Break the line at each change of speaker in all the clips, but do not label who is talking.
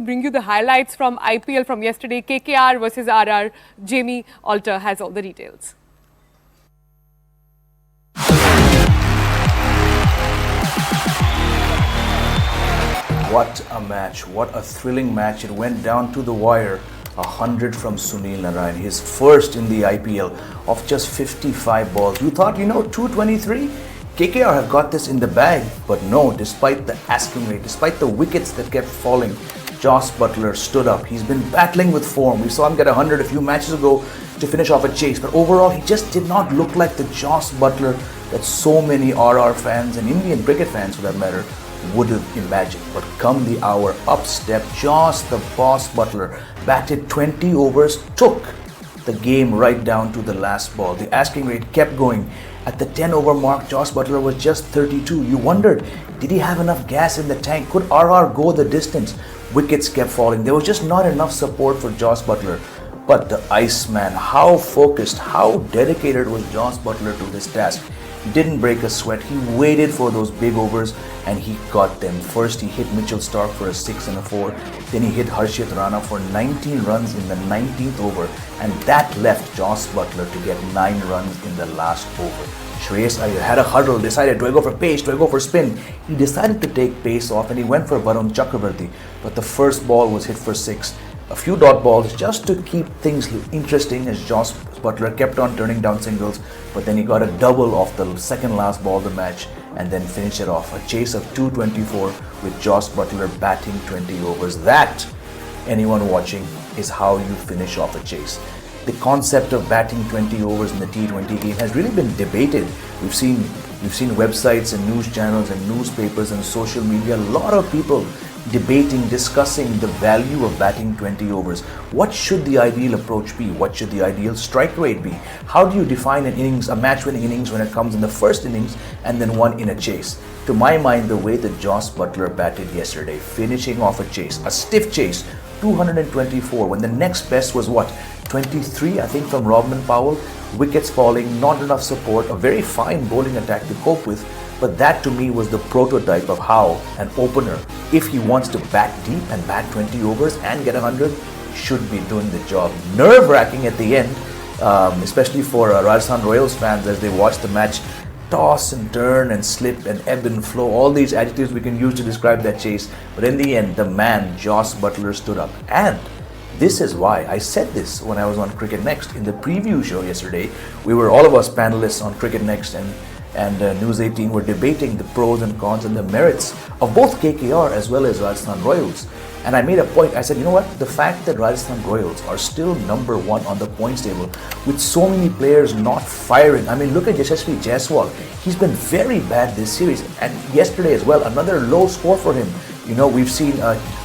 Bring you the highlights from IPL from yesterday. KKR versus RR. Jamie Alter has all the details.
What a match, what a thrilling match. It went down to the wire. 100 from Sunil Narine, his first in the IPL of just 55 balls. You thought, 223? KKR have got this in the bag, but no, despite the asking rate, despite the wickets that kept falling, Jos Buttler stood up. He's been battling with form. We saw him get 100 a few matches ago to finish off a chase, but overall he just did not look like the Jos Buttler that so many RR fans and Indian cricket fans for that matter would have imagined. But come the hour, up stepped Jos the Boss Buttler, batted 20 overs, took the game right down to the last ball. The asking rate kept going. At the 10 over mark, Jos Buttler was just 32. You wondered, did he have enough gas in the tank? Could RR go the distance? Wickets kept falling. There was just not enough support for Jos Buttler. But the Iceman, how focused, how dedicated was Jos Buttler to this task? He didn't break a sweat. He waited for those big overs and he got them. First, he hit Mitchell Starc for a 6 and a 4. Then he hit Harshit Rana for 19 runs in the 19th over. And that left Jos Buttler to get 9 runs in the last over. Shreyas Iyer had a huddle, decided, do I go for pace, do I go for spin? He decided to take pace off and he went for Varun Chakravarti. But the first ball was hit for 6. A few dot balls just to keep things interesting as Jos Buttler kept on turning down singles, but then he got a double off the second last ball of the match and then finished it off. A chase of 224 with Jos Buttler batting 20 overs. That, anyone watching, is how you finish off a chase. The concept of batting 20 overs in the T20 game has really been debated. We've seen websites and news channels and newspapers and social media, a lot of people debating, discussing the value of batting 20 overs. What should the ideal approach be? What should the ideal strike rate be? How do you define an innings, a match-winning innings when it comes in the first innings and then one in a chase? To my mind, the way that Jos Buttler batted yesterday, finishing off a chase, a stiff chase, 224, when the next best was what? 23, I think, from Robin Powell. Wickets falling, not enough support, a very fine bowling attack to cope with. But that to me was the prototype of how an opener, if he wants to bat deep and bat 20 overs and get 100, should be doing the job. Nerve-wracking at the end, especially for Rajasthan Royals fans as they watch the match toss and turn and slip and ebb and flow, all these adjectives we can use to describe that chase. But in the end, the man, Jos Buttler, stood up. And this is why I said this when I was on Cricket Next. In the preview show yesterday, we were all of us panelists on Cricket Next and News18 were debating the pros and cons and the merits of both KKR as well as Rajasthan Royals. And I made a point. I said, you know what? The fact that Rajasthan Royals are still number 1 on the points table with so many players not firing. I mean, look at Yashasvi Jaiswal. He's been very bad this series. And yesterday as well, another low score for him. We've seen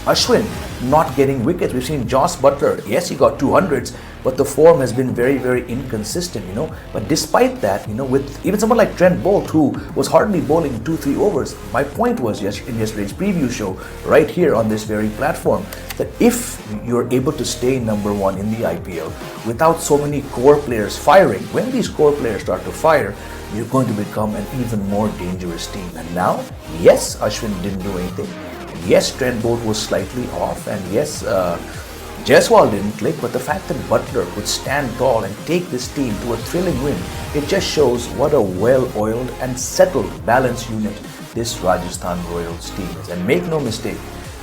Ashwin not getting wickets. We've seen Jos Buttler. Yes, he got 200s, but the form has been very, very inconsistent, But despite that, with even someone like Trent Bolt, who was hardly bowling 2-3 overs, my point was in yesterday's preview show, right here on this very platform, that if you're able to stay number 1 in the IPL without so many core players firing, when these core players start to fire, you're going to become an even more dangerous team. And now, yes, Ashwin didn't do anything. Yes, Trent Bolt was slightly off, and yes, Jaiswal didn't click, but the fact that Buttler could stand tall and take this team to a thrilling win, it just shows what a well-oiled and settled balance unit this Rajasthan Royals team is. And make no mistake,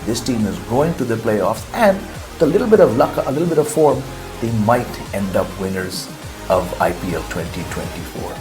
this team is going to the playoffs, and with a little bit of luck, a little bit of form, they might end up winners of IPL 2024.